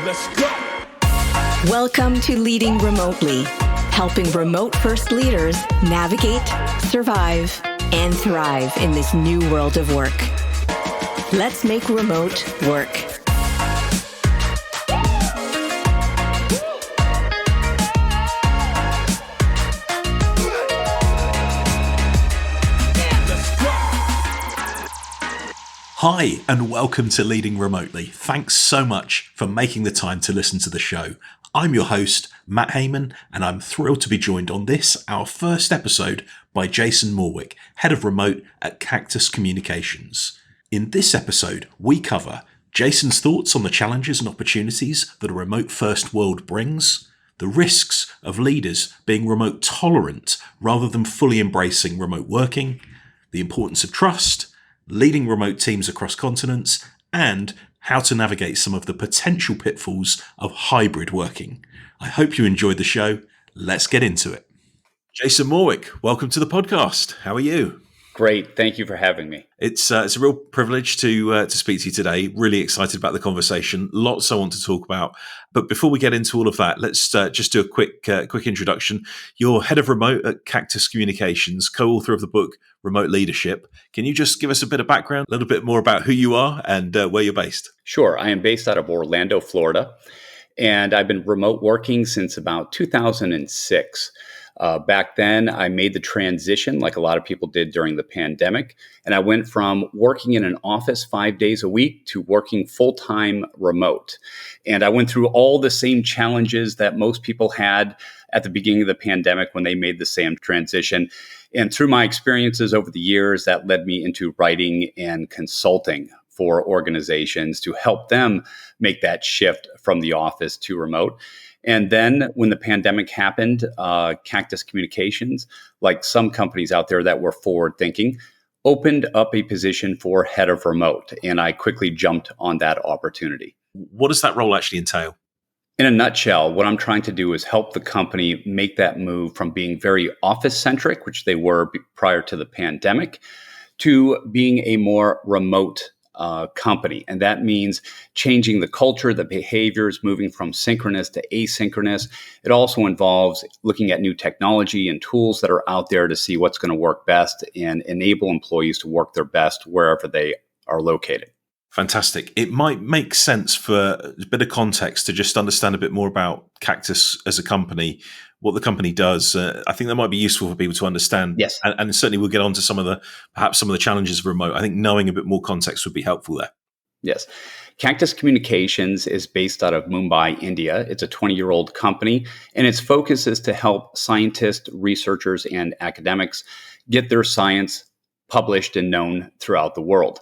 Let's go. Welcome to Leading Remotely, helping remote-first leaders navigate, survive, and thrive in this new world of work. Let's make remote work. Hi, and welcome to Leading Remotely. Thanks so much for making the time to listen to the show. I'm your host, Matt Heyman, and I'm thrilled to be joined on this, our first episode, by Jason Morwick, Head of Remote at Cactus Communications. In this episode, we cover Jason's thoughts on the challenges and opportunities that a remote-first world brings, the risks of leaders being remote tolerant rather than fully embracing remote working, the importance of trust, leading remote teams across continents, and how to navigate some of the potential pitfalls of hybrid working. I hope you enjoyed the show. Let's get into it. Jason Morwick, welcome to the podcast. How are you? Great. Thank you for having me. It's a real privilege to speak to you today. Really excited about the conversation. Lots I want to talk about. But before we get into all of that, let's just do a quick introduction. You're Head of Remote at Cactus Communications, co-author of the book Remote Leadership. Can you just give us a bit of background, a little bit more about who you are and where you're based? Sure. I am based out of Orlando, Florida, and I've been remote working since about 2006. Back then, I made the transition like a lot of people did during the pandemic. And I went from working in an office 5 days a week to working full-time remote. And I went through all the same challenges that most people had at the beginning of the pandemic when they made the same transition. And through my experiences over the years, that led me into writing and consulting for organizations to help them make that shift from the office to remote. And then when the pandemic happened, Cactus Communications, like some companies out there that were forward thinking, opened up a position for head of remote. And I quickly jumped on that opportunity. What does that role actually entail? In a nutshell, what I'm trying to do is help the company make that move from being very office-centric, which they were prior to the pandemic, to being a more remote company. And that means changing the culture, the behaviors, moving from synchronous to asynchronous. It also involves looking at new technology and tools that are out there to see what's going to work best and enable employees to work their best wherever they are located. Fantastic. It might make sense for a bit of context to just understand a bit more about Cactus as a company, what the company does. I think that might be useful for people to understand. Yes. And certainly we'll get on to perhaps some of the challenges of remote. I think knowing a bit more context would be helpful there. Yes. Cactus Communications is based out of Mumbai, India. It's a 20-year-old company, and its focus is to help scientists, researchers, and academics get their science published and known throughout the world.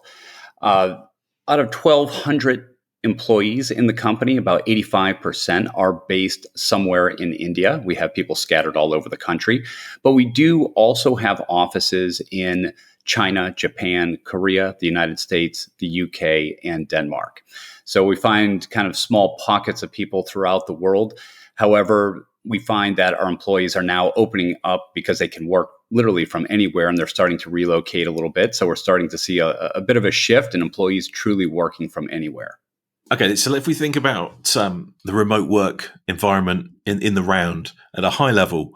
Out of 1,200 employees in the company, about 85% are based somewhere in India. We have people scattered all over the country, but we do also have offices in China, Japan, Korea, the United States, the UK, and Denmark. So we find kind of small pockets of people throughout the world. However, we find that our employees are now opening up because they can work literally from anywhere, and they're starting to relocate a little bit. So we're starting to see a bit of a shift in employees truly working from anywhere. Okay, so if we think about the remote work environment in the round at a high level,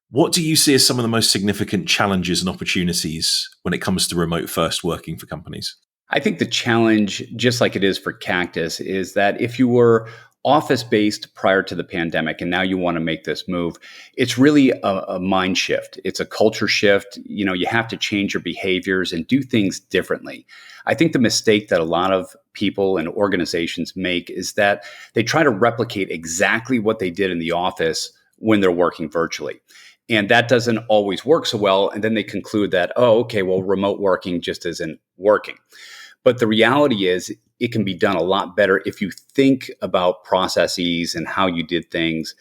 what do you see as some of the most significant challenges and opportunities when it comes to remote first working for companies? I think the challenge, just like it is for Cactus, is that if you were office-based prior to the pandemic, and now you want to make this move, it's really a mind shift. It's a culture shift. You know, you have to change your behaviors and do things differently. I think the mistake that a lot of people and organizations make is that they try to replicate exactly what they did in the office when they're working virtually. And that doesn't always work so well. And then they conclude that, oh, okay, well, remote working just isn't working. But the reality is it can be done a lot better if you think about processes and how you did things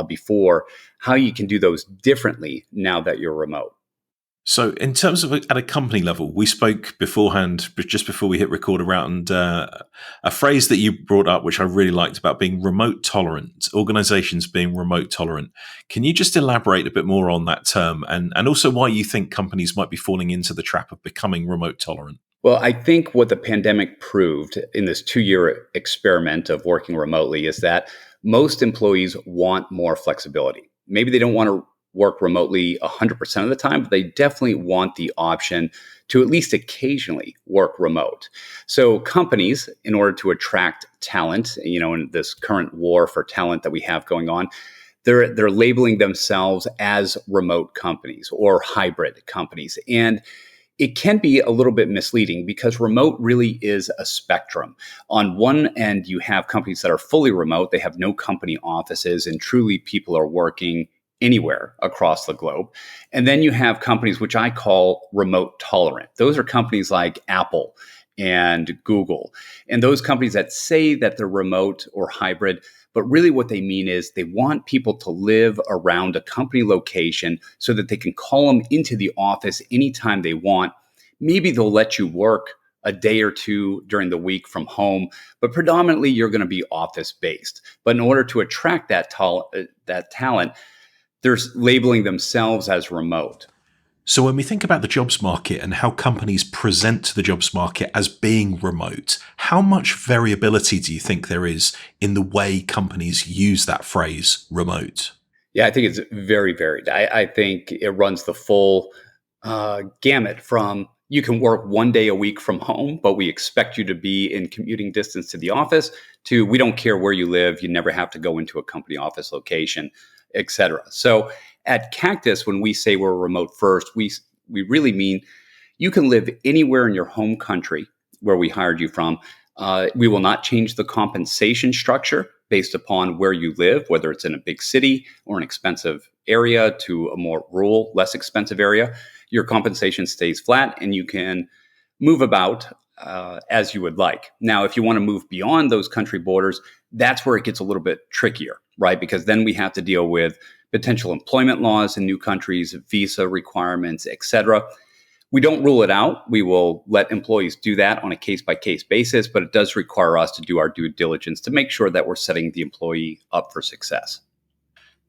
before, how you can do those differently now that you're remote. So in terms of at a company level, we spoke beforehand, just before we hit record, around a phrase that you brought up, which I really liked, about being remote tolerant, organizations being remote tolerant. Can you just elaborate a bit more on that term and also why you think companies might be falling into the trap of becoming remote tolerant? Well, I think what the pandemic proved in this 2-year experiment of working remotely is that most employees want more flexibility. Maybe they don't want to work remotely 100% of the time, but they definitely want the option to at least occasionally work remote. So companies, in order to attract talent, in this current war for talent that we have going on, they're labeling themselves as remote companies or hybrid companies. And it can be a little bit misleading because remote really is a spectrum. On one end, you have companies that are fully remote. They have no company offices, and truly people are working anywhere across the globe. And then you have companies which I call remote tolerant. Those are companies like Apple and Google, and those companies that say that they're remote or hybrid, but really what they mean is they want people to live around a company location so that they can call them into the office anytime they want. Maybe they'll let you work a day or two during the week from home, but predominantly you're going to be office based. But in order to attract that talent, they're labeling themselves as remote. So when we think about the jobs market and how companies present the jobs market as being remote, how much variability do you think there is in the way companies use that phrase remote? Yeah, I think it's very varied. I think it runs the full gamut from you can work 1 day a week from home, but we expect you to be in commuting distance to the office, to we don't care where you live, you never have to go into a company office location, et cetera. So at Cactus, when we say we're remote first, we really mean you can live anywhere in your home country where we hired you from. We will not change the compensation structure based upon where you live, whether it's in a big city or an expensive area to a more rural, less expensive area. Your compensation stays flat and you can move about as you would like. Now, if you want to move beyond those country borders, that's where it gets a little bit trickier, right? Because then we have to deal with potential employment laws in new countries, visa requirements, et cetera. We don't rule it out. We will let employees do that on a case-by-case basis, but it does require us to do our due diligence to make sure that we're setting the employee up for success.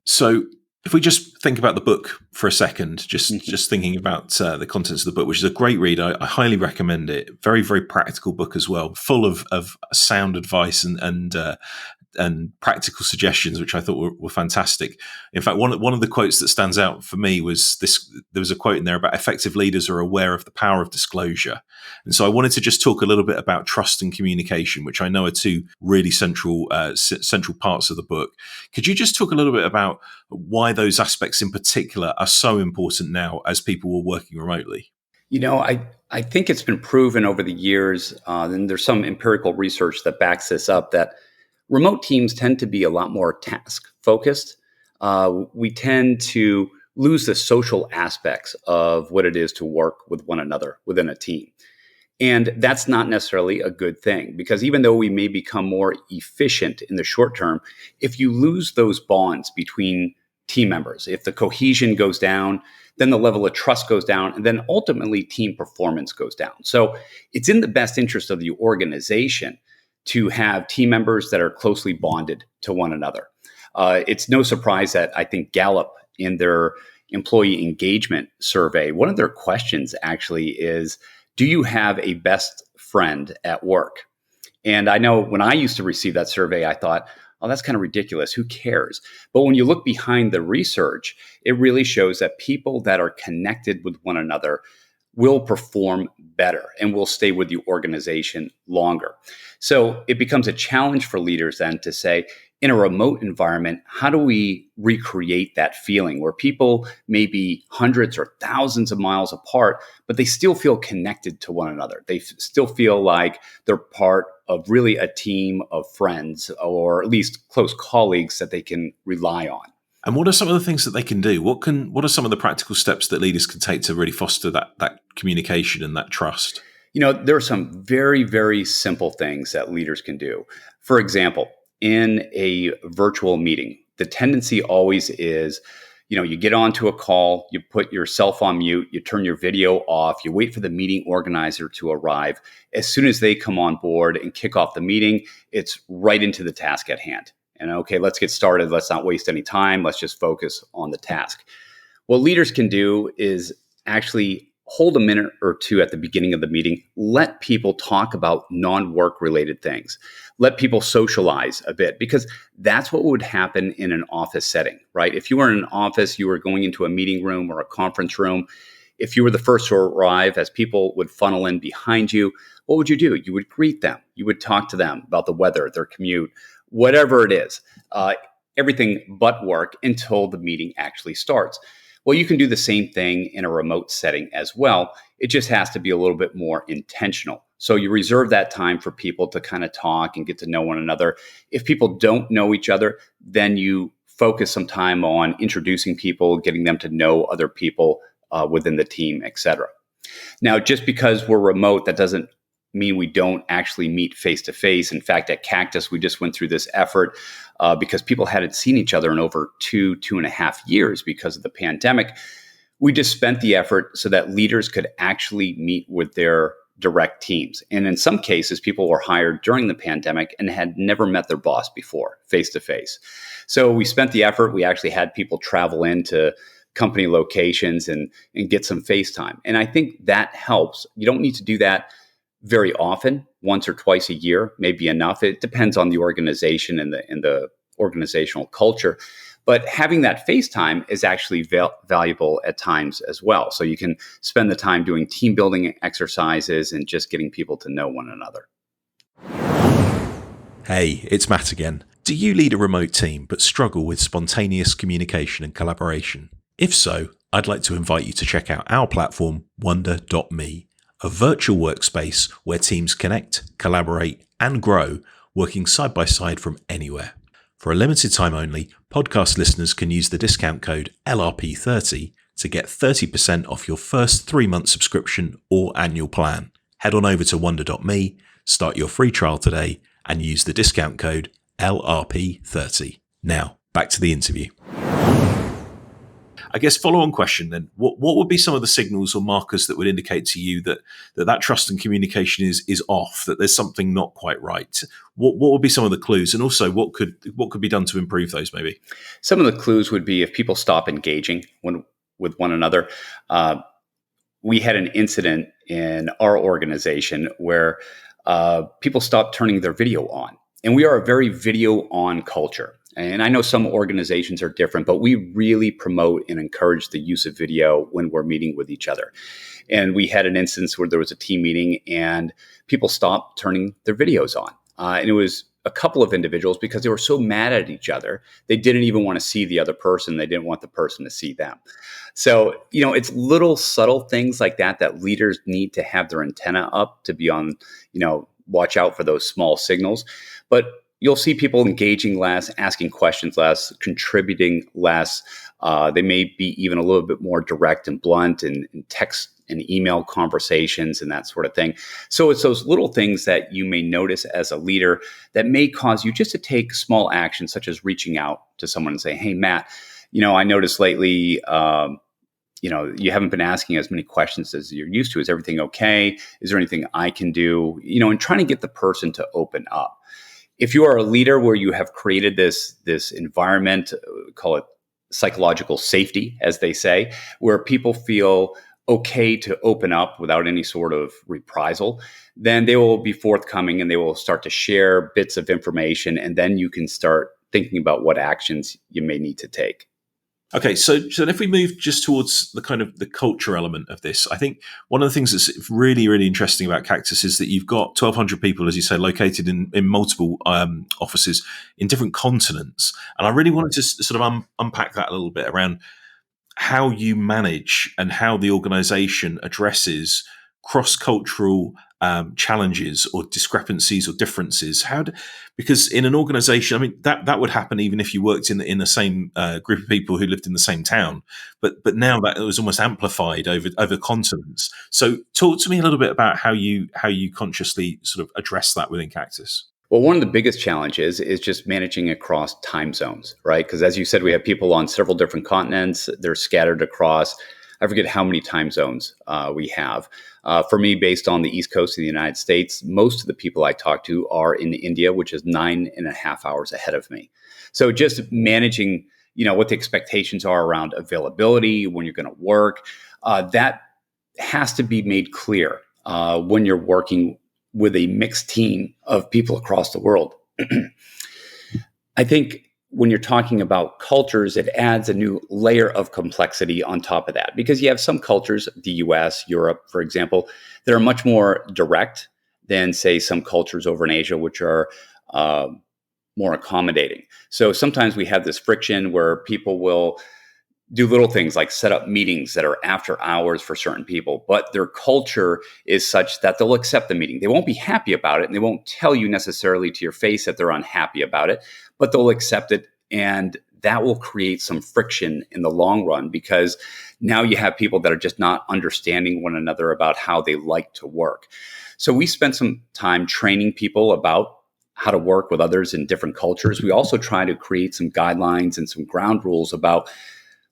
So if we just think about the book for a second, just thinking about the contents of the book, which is a great read, I highly recommend it. Very, very practical book as well, full of sound advice and practical suggestions, which I thought were fantastic. In fact, one of the quotes that stands out for me was this. There was a quote in there about effective leaders are aware of the power of disclosure. And so I wanted to just talk a little bit about trust and communication, which I know are two really central parts of the book. Could you just talk a little bit about why those aspects in particular are so important now as people were working remotely? I think it's been proven over the years, and there's some empirical research that backs this up, that remote teams tend to be a lot more task focused. We tend to lose the social aspects of what it is to work with one another within a team. And that's not necessarily a good thing, because even though we may become more efficient in the short term, if you lose those bonds between team members, if the cohesion goes down, then the level of trust goes down, and then ultimately team performance goes down. So it's in the best interest of the organization to have team members that are closely bonded to one another. It's no surprise that I think Gallup, in their employee engagement survey, one of their questions actually is, do you have a best friend at work? And I know when I used to receive that survey, I thought, oh, that's kind of ridiculous. Who cares? But when you look behind the research, it really shows that people that are connected with one another will perform better and will stay with the organization longer. So it becomes a challenge for leaders then to say, in a remote environment, how do we recreate that feeling where people may be hundreds or thousands of miles apart, but they still feel connected to one another? They still feel like they're part of really a team of friends, or at least close colleagues that they can rely on. And what are some of the things that they can do? What are some of the practical steps that leaders can take to really foster that communication and that trust? There are some very, very simple things that leaders can do. For example, in a virtual meeting, the tendency always is, you get onto a call, you put yourself on mute, you turn your video off, you wait for the meeting organizer to arrive. As soon as they come on board and kick off the meeting, it's right into the task at hand. And okay, let's get started. Let's not waste any time. Let's just focus on the task. What leaders can do is actually hold a minute or two at the beginning of the meeting. Let people talk about non-work related things. Let people socialize a bit, because that's what would happen in an office setting, right? If you were in an office, you were going into a meeting room or a conference room. If you were the first to arrive, as people would funnel in behind you, what would you do? You would greet them. You would talk to them about the weather, their commute, whatever it is, everything but work until the meeting actually starts. Well, you can do the same thing in a remote setting as well. It just has to be a little bit more intentional. So you reserve that time for people to kind of talk and get to know one another. If people don't know each other, then you focus some time on introducing people, getting them to know other people within the team, et cetera. Now, just because we're remote, that doesn't mean we don't actually meet face to face. In fact, at Cactus, we just went through this effort because people hadn't seen each other in over 2.5 years because of the pandemic. We just spent the effort so that leaders could actually meet with their direct teams. And in some cases, people were hired during the pandemic and had never met their boss before, face to face. So we spent the effort. We actually had people travel into company locations and get some face time. And I think that helps. You don't need to do that very often. Once or twice a year may be enough. It depends on the organization and the organizational culture. But having that face time is actually valuable at times as well. So you can spend the time doing team building exercises and just getting people to know one another. Hey, it's Matt again. Do you lead a remote team but struggle with spontaneous communication and collaboration? If so, I'd like to invite you to check out our platform, wonder.me, a virtual workspace where teams connect, collaborate, and grow, working side by side from anywhere. For a limited time only, podcast listeners can use the discount code LRP30 to get 30% off your first 3-month subscription or annual plan. Head on over to wonder.me, start your free trial today, and use the discount code LRP30. Now, back to the interview. I guess follow-on question then, what would be some of the signals or markers that would indicate to you that trust and communication is off, that there's something not quite right? What would be some of the clues? And also what could be done to improve those maybe? Some of the clues would be if people stop engaging with one another. We had an incident in our organization where people stopped turning their video on. And we are a very video on culture. And I know some organizations are different, but we really promote and encourage the use of video when we're meeting with each other. And we had an instance where there was a team meeting and people stopped turning their videos on. And it was a couple of individuals because they were so mad at each other. They didn't even want to see the other person. They didn't want the person to see them. So, it's little subtle things like that leaders need to have their antenna up to be on, watch out for those small signals. But you'll see people engaging less, asking questions less, contributing less. They may be even a little bit more direct and blunt in text and email conversations and that sort of thing. So it's those little things that you may notice as a leader that may cause you just to take small actions, such as reaching out to someone and say, "Hey, Matt, I noticed lately, you haven't been asking as many questions as you're used to. Is everything okay? Is there anything I can do?" And trying to get the person to open up. If you are a leader where you have created this environment, call it psychological safety, as they say, where people feel okay to open up without any sort of reprisal, then they will be forthcoming and they will start to share bits of information. And then you can start thinking about what actions you may need to take. Okay, so if we move just towards the kind of the culture element of this, I think one of the things that's really, really interesting about Cactus is that you've got 1,200 people, as you say, located in multiple offices in different continents. And I really wanted to sort of unpack that a little bit around how you manage and how the organization addresses cross-cultural challenges or discrepancies or differences. Because in an organization, I mean, that would happen even if you worked in the same group of people who lived in the same town. But now that it was almost amplified over continents. So talk to me a little bit about how you consciously sort of address that within Cactus. Well, one of the biggest challenges is just managing across time zones, right? Because as you said, we have people on several different continents. They're scattered across, I forget how many time zones we have. For me, based on the East Coast of the United States, most of the people I talk to are in India, which is 9.5 hours ahead of me. So just managing, what the expectations are around availability, when you're going to work, that has to be made clear when you're working with a mixed team of people across the world. I think when you're talking about cultures, it adds a new layer of complexity on top of that, because you have some cultures, the US, Europe, for example, that are much more direct than, say, some cultures over in Asia, which are more accommodating. So sometimes we have this friction where people will do little things like set up meetings that are after hours for certain people, but their culture is such that they'll accept the meeting. They won't be happy about it, and they won't tell you necessarily to your face that they're unhappy about it, but they'll accept it. And that will create some friction in the long run, because now you have people that are just not understanding one another about how they like to work. So we spent some time training people about how to work with others in different cultures. We also try to create some guidelines and some ground rules about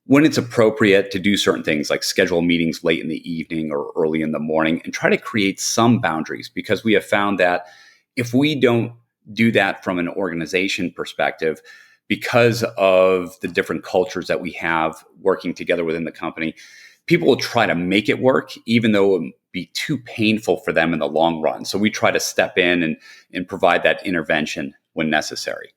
when it's appropriate to do certain things, like schedule meetings late in the evening or early in the morning, and try to create some boundaries, because we have found that if we don't do that from an organization perspective, because of the different cultures that we have working together within the company, people will try to make it work, even though it would be too painful for them in the long run. So we try to step in and provide that intervention when necessary.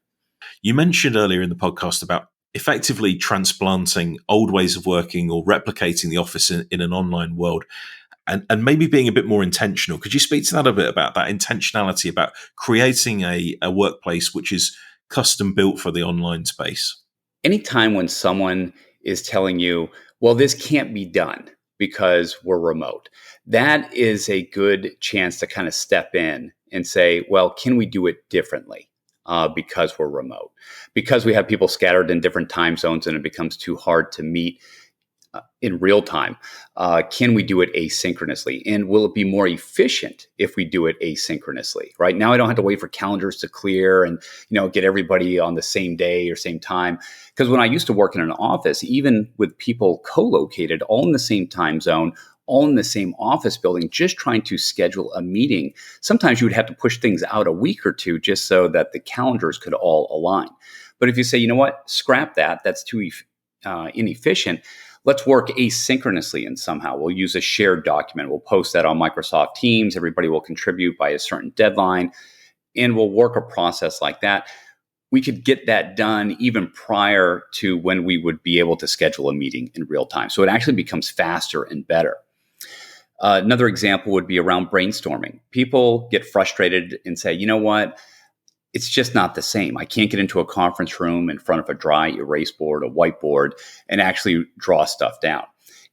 You mentioned earlier in the podcast about effectively transplanting old ways of working or replicating the office in an online world, and maybe being a bit more intentional. Could you speak to that a bit, about that intentionality, about creating a workplace which is custom built for the online space? Anytime when someone is telling you, well, this can't be done because we're remote, that is a good chance to kind of step in and say, well, can we do it differently? Because we're remote, because we have people scattered in different time zones and it becomes too hard to meet in real time. Can we do it asynchronously? And will it be more efficient if we do it asynchronously? Right now, I don't have to wait for calendars to clear and get everybody on the same day or same time. Because when I used to work in an office, even with people co-located all in the same time zone, all in the same office building, just trying to schedule a meeting, sometimes you would have to push things out a week or two just so that the calendars could all align. But if you say, you know what, scrap that, that's too inefficient, let's work asynchronously, and somehow we'll use a shared document. We'll post that on Microsoft Teams. Everybody will contribute by a certain deadline, and we'll work a process like that. We could get that done even prior to when we would be able to schedule a meeting in real time. So it actually becomes faster and better. Another example would be around brainstorming. People get frustrated and say, you know what? It's just not the same. I can't get into a conference room in front of a dry erase board, a whiteboard, and actually draw stuff down.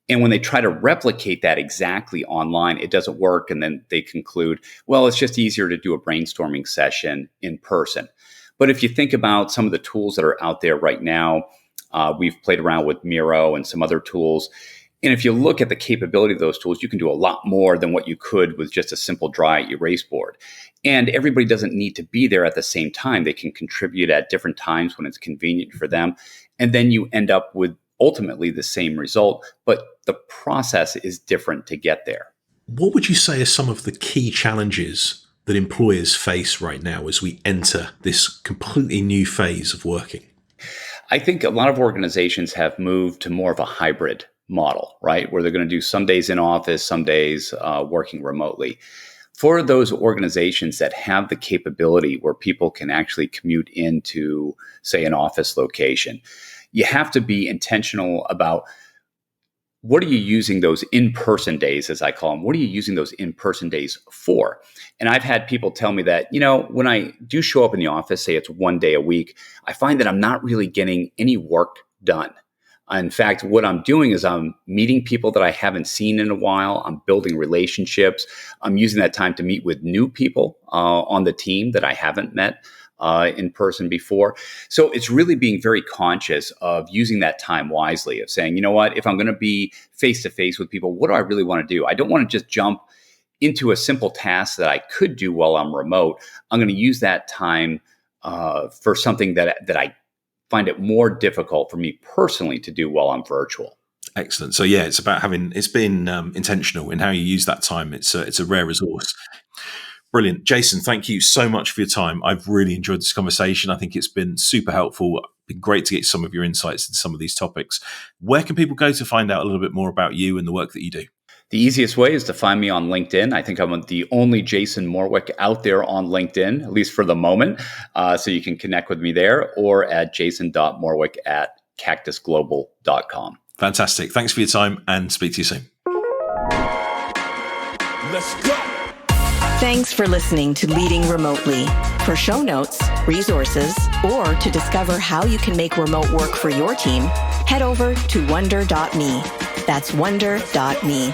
And when they try to replicate that exactly online, it doesn't work. And then they conclude, well, it's just easier to do a brainstorming session in person. But if you think about some of the tools that are out there right now, we've played around with Miro and some other tools. And if you look at the capability of those tools, you can do a lot more than what you could with just a simple dry erase board. And everybody doesn't need to be there at the same time. They can contribute at different times when it's convenient for them. And then you end up with ultimately the same result, but the process is different to get there. What would you say are some of the key challenges that employers face right now as we enter this completely new phase of working? I think a lot of organizations have moved to more of a hybrid model, right? Where they're going to do some days in office, some days working remotely. For those organizations that have the capability where people can actually commute into, say, an office location, you have to be intentional about what are you using those in-person days, as I call them? What are you using those in-person days for? And I've had people tell me that, when I do show up in the office, say it's one day a week, I find that I'm not really getting any work done. In fact, what I'm doing is I'm meeting people that I haven't seen in a while. I'm building relationships. I'm using that time to meet with new people on the team that I haven't met in person before. So it's really being very conscious of using that time wisely, of saying, you know what, if I'm going to be face-to-face with people, what do I really want to do? I don't want to just jump into a simple task that I could do while I'm remote. I'm going to use that time for something that I find it more difficult for me personally to do while I'm virtual. Excellent. So yeah, it's being intentional in how you use that time. It's a rare resource. Brilliant. Jason, thank you so much for your time. I've really enjoyed this conversation. I think it's been super helpful. It's been great to get some of your insights into some of these topics. Where can people go to find out a little bit more about you and the work that you do? The easiest way is to find me on LinkedIn. I think I'm the only Jason Morwick out there on LinkedIn, at least for the moment. So you can connect with me there or at jason.morwick@cactusglobal.com. Fantastic. Thanks for your time and speak to you soon. Let's go. Thanks for listening to Leading Remotely. For show notes, resources, or to discover how you can make remote work for your team, head over to wonder.me. That's wonder.me.